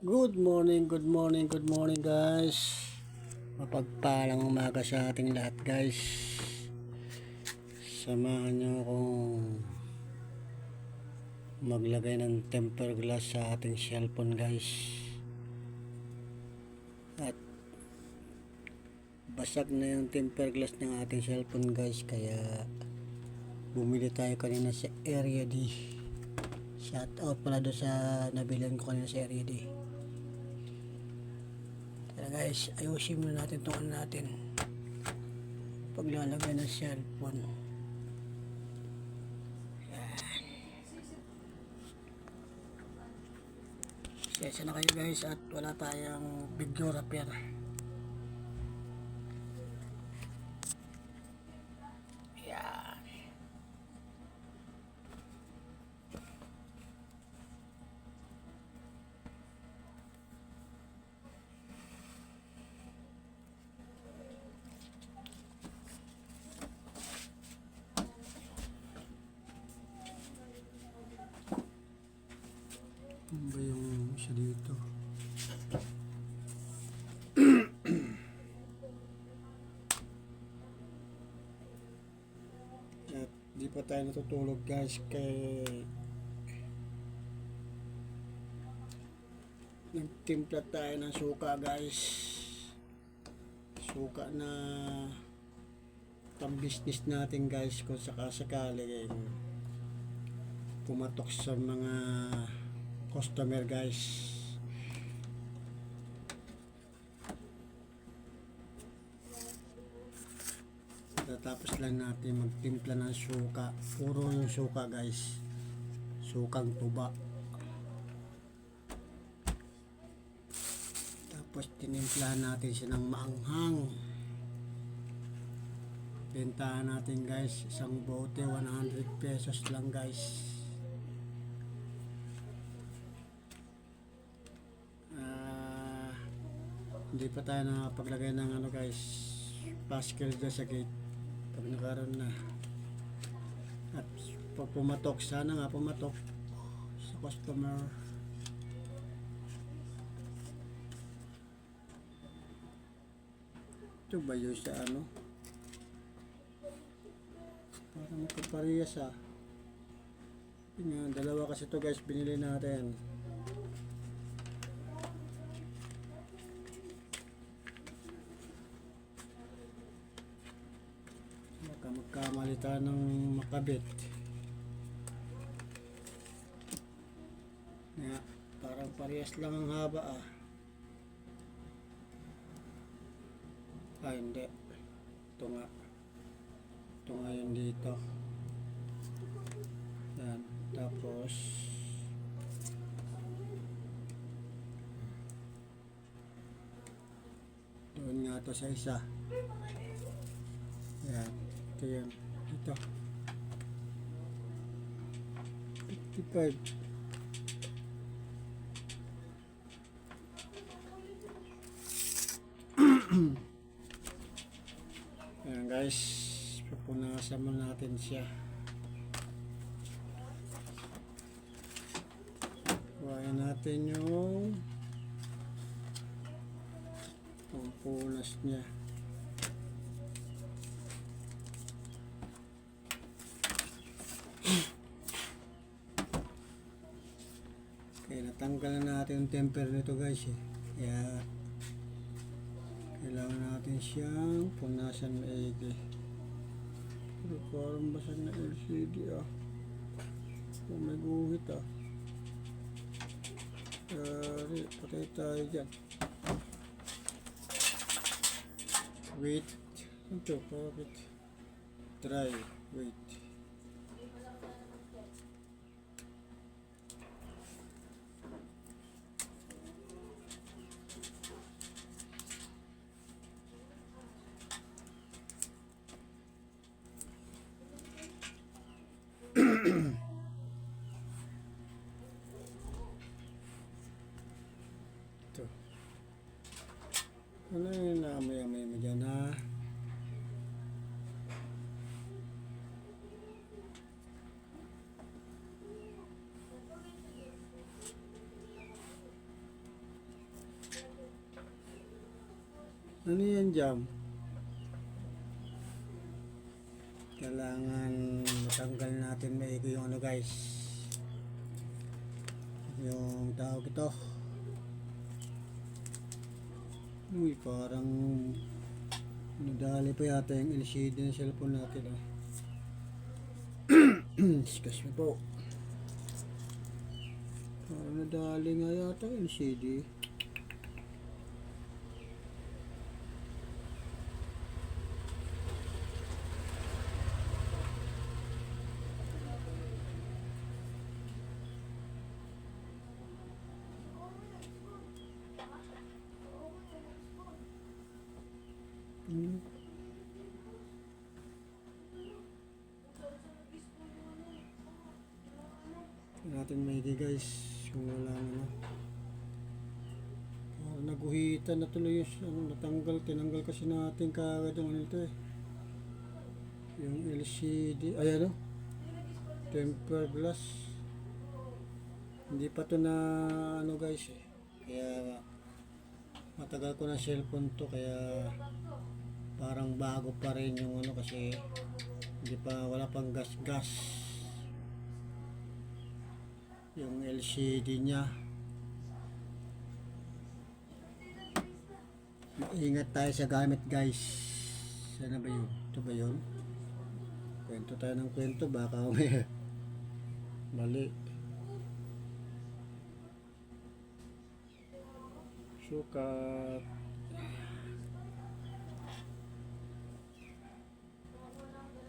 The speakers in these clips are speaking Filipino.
Good morning, good morning, good morning guys. Mapagpalang umaga sa ating lahat guys. Samahan nyo akong maglagay ng temper glass sa ating cellphone guys. At basag na yung temper glass ng ating cellphone guys, kaya bumili tayo kanina sa Area D. Shout out pala doon sa nabilihan ko kanina sa Area D. Kaya guys, ayusin muna natin itong natin paglalagay ng cellphone. Yan. Sesa na kayo guys at wala tayong video repair. Yan. Ano ba yung isa dito? At di pa tayo natutulog guys, kay nagtimpla tayo ng suka guys. Suka na pang business natin guys, kung sakasakali pumatok sa mga customer guys. Tapos lang natin magtimpla ng suka, puro yung suka guys, sukang tuba. Tapos tinimplahan natin siya ng maanghang. Bentahan natin guys, isang bote 100 pesos lang guys. Hindi pa tayo nakapaglagay ng ano guys, pascal dyan sa gate. Pag nakaroon na, at pag pumatok, sana nga pumatok sa customer. Ito ba yun sa ano, parang magkaparehas yun, dalawa kasi ito guys binili natin. Magkamali tayo ng makabit. Parang parehas lang ang haba hindi. Ito nga yun dito. Yan. Tapos doon nga to sa isa. Yan. Ito yan. Dito. 55. Ayan guys, pupunasan mo natin siya. Kuhain natin yung pampunas niya. Okay, natanggal na natin yung temper nito guys kaya kailangan natin siyang punasan maigi. Pero parang basag na LCD kung may guhit patay tayo dyan. Wait, ito bakit dry, wait. Ito. Ano yung namay-amay mo dyan Ano yan, jam? Kailangan matanggal natin maigi yung ano guys. Yung tawag ito. Uy, parang nadali pa yata yung LCD ng cellphone natin ah. Excuse me po. Parang nadali nga yata yung LCD. Hmm. Natin maigi guys kung wala ano. Naguhitan na tuloy yung ano, tinanggal kasi natin kaagad yung ano ito eh. Yung LCD, ay ano? Tempered glass. Hindi pa to na ano guys eh. Kaya matagal ko na cellphone to kaya parang bago pa rin yung ano kasi hindi pa wala pang gas yung LCD nya. Ingat tayo sa gamit guys. Sana ba yun? Ito ba yun? Kwento tayo ng kwento baka may mali. Sukat.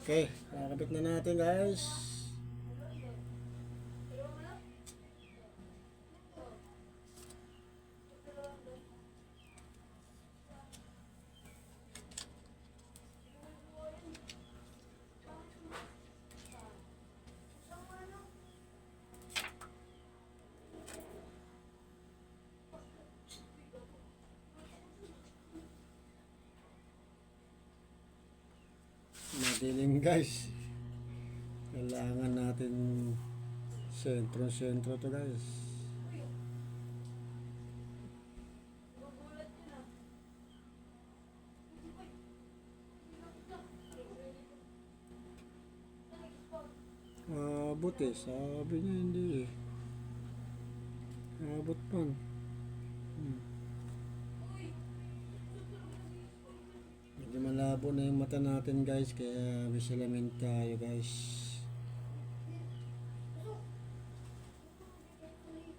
Okay, nakakabit na natin guys. Madilim guys. Kailangan natin sentro to guys. Abot eh. Sabi niya hindi eh. Abot pang. Medyo malabo na yung mata natin guys. Kaya may salamin tayo guys.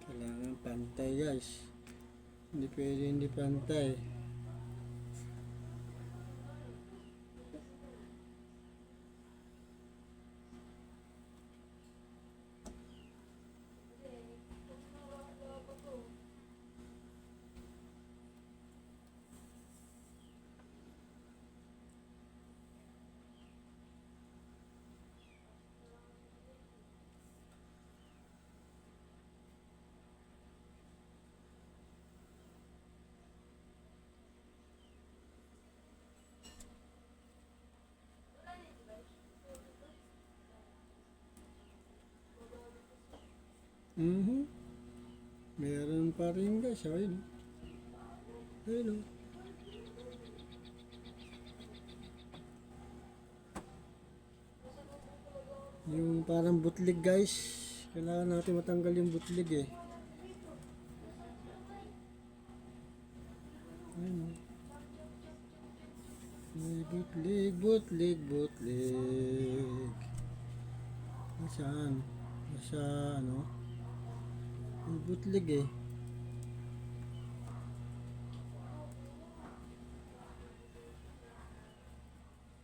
Kailangan pantay guys. Hindi pwede hindi pantay. Meron pa rin guys. Ayun. Ayun. Yung parang butlig guys. Kailangan natin matanggal yung butlig eh. Ayun. May butlig. Nasaan? Nasa ano? May butlig eh.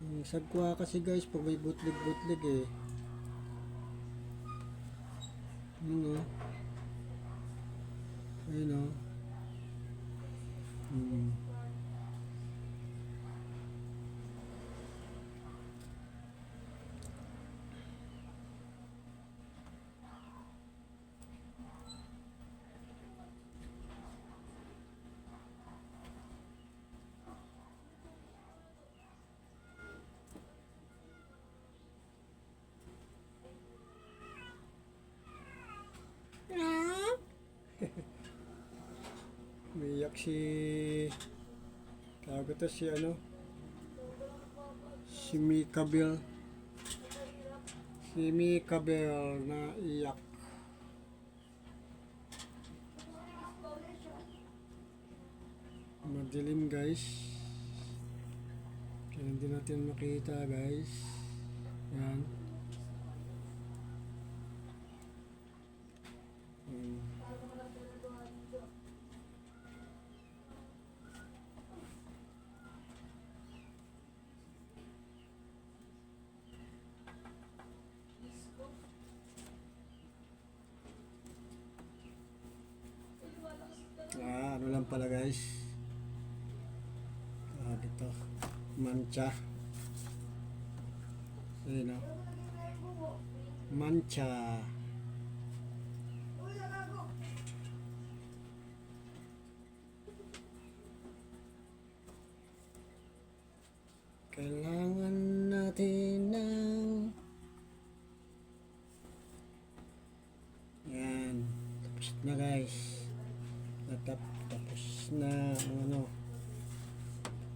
Yung sagwa kasi guys pag may butlig eh. Ayun o. Ayun o. Umiyak si Tawag ito si ano? Si Mikabel. Si Mikabel na iyak. Madilim guys. Kaya hindi natin makita guys. Yan. Ano lang pala guys. Dito. Mancha. Ayun o. Mancha. Kailangan natin ng yan. Tapos na guys. Tapos na ang ano.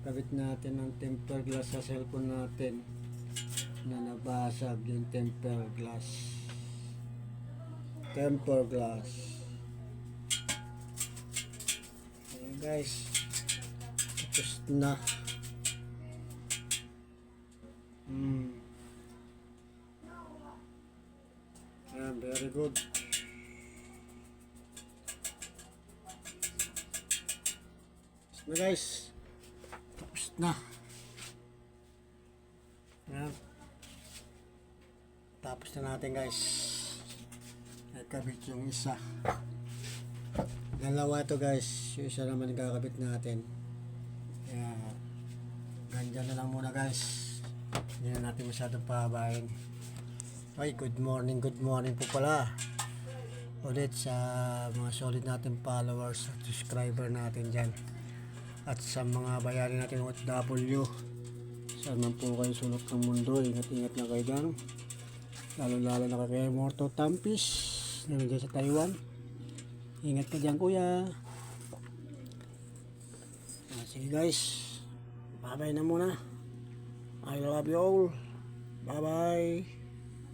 Kabit natin ang tempered glass sa cellphone natin na nabasag yung tempered glass. Tempered glass. Ayan guys. Tapos na. Ayan, very good. Tapos na guys. Tapos na. Ayan. Tapos na natin guys. Nakabit yung isa. Dalawa to guys. Yung isa naman kakabit natin. Kaya ganyan na lang muna guys. Hindi na natin masyadong pahabain. Ay, good morning po pala. Ulit sa mga solid natin followers at subscriber natin dyan. At sa mga bayani natin OFW. Saan man po kayo sulok ng mundo, ingat-ingat na kayo dyan. Lalo-lalo na kay Morto Tampis na nandiyan sa Taiwan. Ingat ka dyan kuya. Sige guys, bye bye na muna. I love you all. Bye bye.